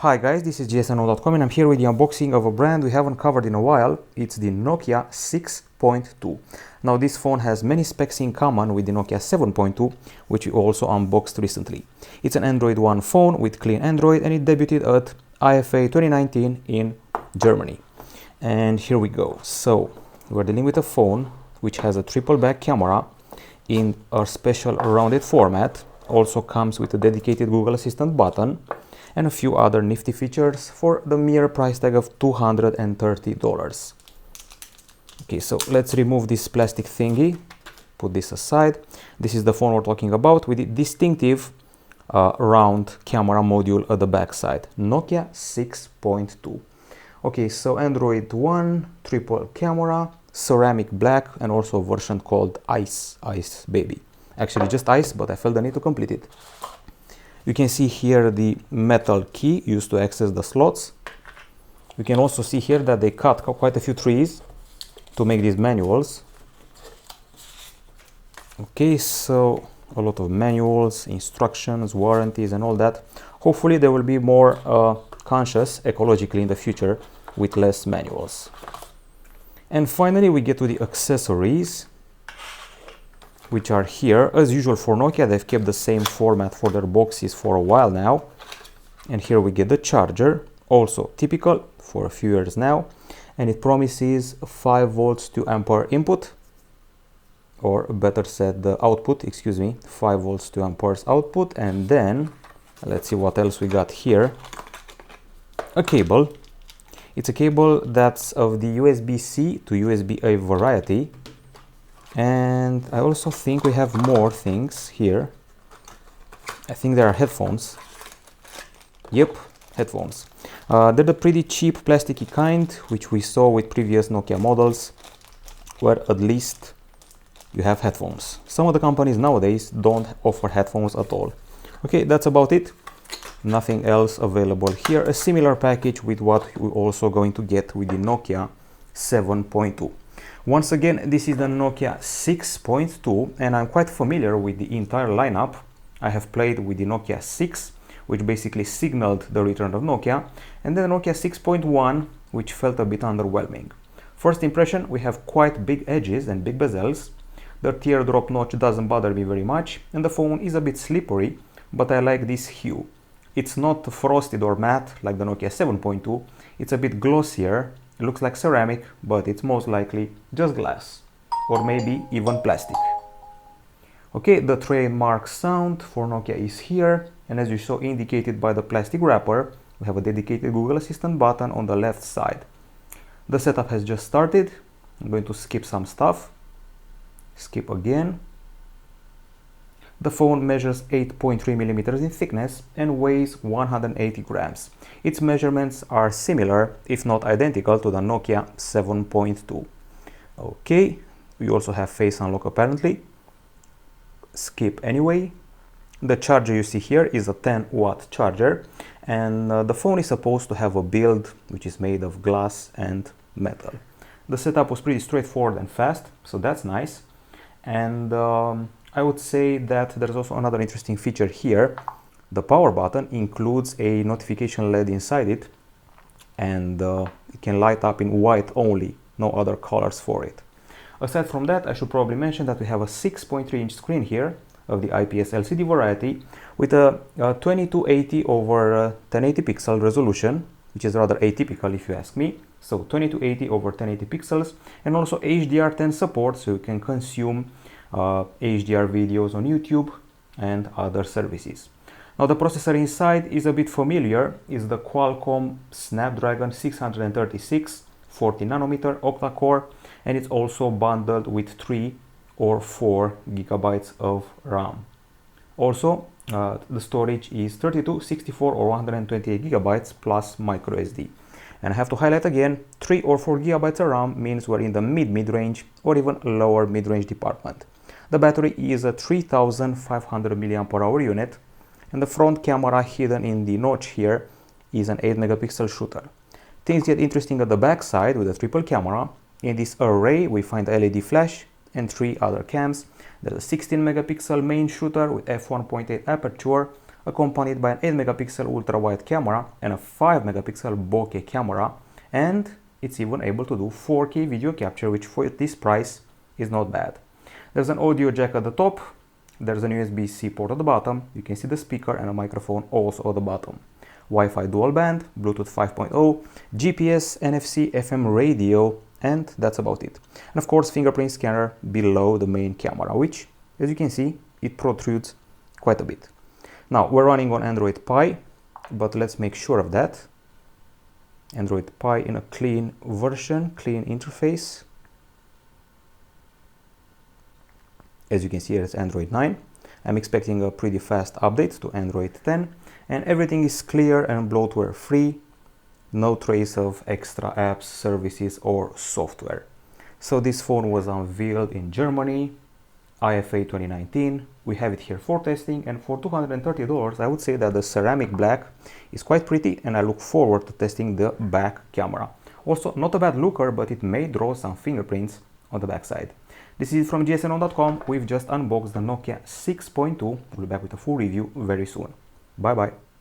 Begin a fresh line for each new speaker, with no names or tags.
Hi guys, this is gsno.com and I'm here with the unboxing of a brand we haven't covered in a while. It's the Nokia 6.2. Now this phone has many specs in common with the Nokia 7.2, which we also unboxed recently. It's an Android One phone with clean Android and it debuted at IFA 2019 in Germany. And here we go. So we're dealing with a phone which has a triple back camera in a special rounded format. Also comes with a dedicated Google Assistant button and a few other nifty features for the mere price tag of $230. Okay, so let's remove this plastic thingy, put this aside. This is the phone we're talking about with the distinctive round camera module at the back side, Nokia 6.2. Okay, so Android One, triple camera, ceramic black, and also a version called Ice Baby. Actually just Ice, but I felt the need to complete it. You can see here the metal key used to access the slots. You can also see here that they cut quite a few trees to make these manuals. Okay, so a lot of manuals, instructions, warranties and all that. Hopefully they will be more conscious ecologically in the future with less manuals. And finally we get to the accessories, which are here. As usual for Nokia, they've kept the same format for their boxes for a while now. And here we get the charger, also typical for a few years now. And it promises 5 volts to ampere input, or better said, the output, 5 volts to amperes output. And then, let's see what else we got here. A cable. It's a cable that's of the USB-C to USB-A variety. And I also think we have more things here. I think there are headphones. Yep, headphones. They're the pretty cheap plasticky kind, which we saw with previous Nokia models, where at least you have headphones. Some of the companies nowadays don't offer headphones at all. Okay, that's about it. Nothing else available here. A similar package with what we're also going to get with the Nokia 7.2. Once again, this is the Nokia 6.2 and I'm quite familiar with the entire lineup. I have played with the Nokia 6, which basically signaled the return of Nokia, and then the Nokia 6.1, which felt a bit underwhelming. First impression, we have quite big edges and big bezels. The teardrop notch doesn't bother me very much, and the phone is a bit slippery, but I like this hue. It's not frosted or matte like the Nokia 7.2, it's a bit glossier. It looks like ceramic, but it's most likely just glass, or maybe even plastic. Okay, the trademark sound for Nokia is here, and as you saw indicated by the plastic wrapper, we have a dedicated Google Assistant button on the left side. The setup has just started. I'm going to skip some stuff. Skip again. The phone measures 8.3 millimeters in thickness and weighs 180 grams. Its measurements are similar, if not identical, to the Nokia 7.2. Okay, we also have face unlock apparently. Skip anyway. The charger you see here is a 10-watt charger, and the phone is supposed to have a build which is made of glass and metal. The setup was pretty straightforward and fast, so that's nice. And I would say that there's also another interesting feature here. The power button includes a notification LED inside it, and it can light up in white only, no other colors for it. Aside from that, I should probably mention that we have a 6.3-inch screen here of the IPS LCD variety with a 2280 over 1080 pixel resolution, which is rather atypical if you ask me. So 2280 over 1080 pixels, and also HDR10 support, so you can consume HDR videos on YouTube and other services. Now the processor inside is a bit familiar. It's the Qualcomm Snapdragon 636 40 nanometer octa-core, and it's also bundled with 3 or 4 gigabytes of RAM. Also the storage is 32, 64 or 128 gigabytes plus micro SD. And I have to highlight again, 3 or 4 gigabytes of RAM means we're in the mid-range or even lower mid-range department. The battery is a 3500 mAh unit, and the front camera hidden in the notch here is an 8 megapixel shooter. Things get interesting at the back side with a triple camera. In this array we find LED flash and 3 other cams. There's a 16 megapixel main shooter with f1.8 aperture, accompanied by an 8 megapixel ultra wide camera and a 5 megapixel bokeh camera, and it's even able to do 4K video capture, which for this price is not bad. There's an audio jack at the top, there's an USB-C port at the bottom, you can see the speaker and a microphone also at the bottom. Wi-Fi dual band, Bluetooth 5.0, GPS, NFC, FM radio, and that's about it. And of course, fingerprint scanner below the main camera, which, as you can see, it protrudes quite a bit. Now, we're running on Android Pie, but let's make sure of that. Android Pie in a clean version, clean interface. As you can see, it's Android 9. I'm expecting a pretty fast update to Android 10, and everything is clear and bloatware free. No trace of extra apps, services, or software. So this phone was unveiled in Germany, IFA 2019. We have it here for testing, and for $230, I would say that the ceramic black is quite pretty, and I look forward to testing the back camera. Also, not a bad looker, but it may draw some fingerprints on the back side. This is from gsno.com. We've just unboxed the Nokia 6.2. We'll be back with a full review very soon. Bye bye.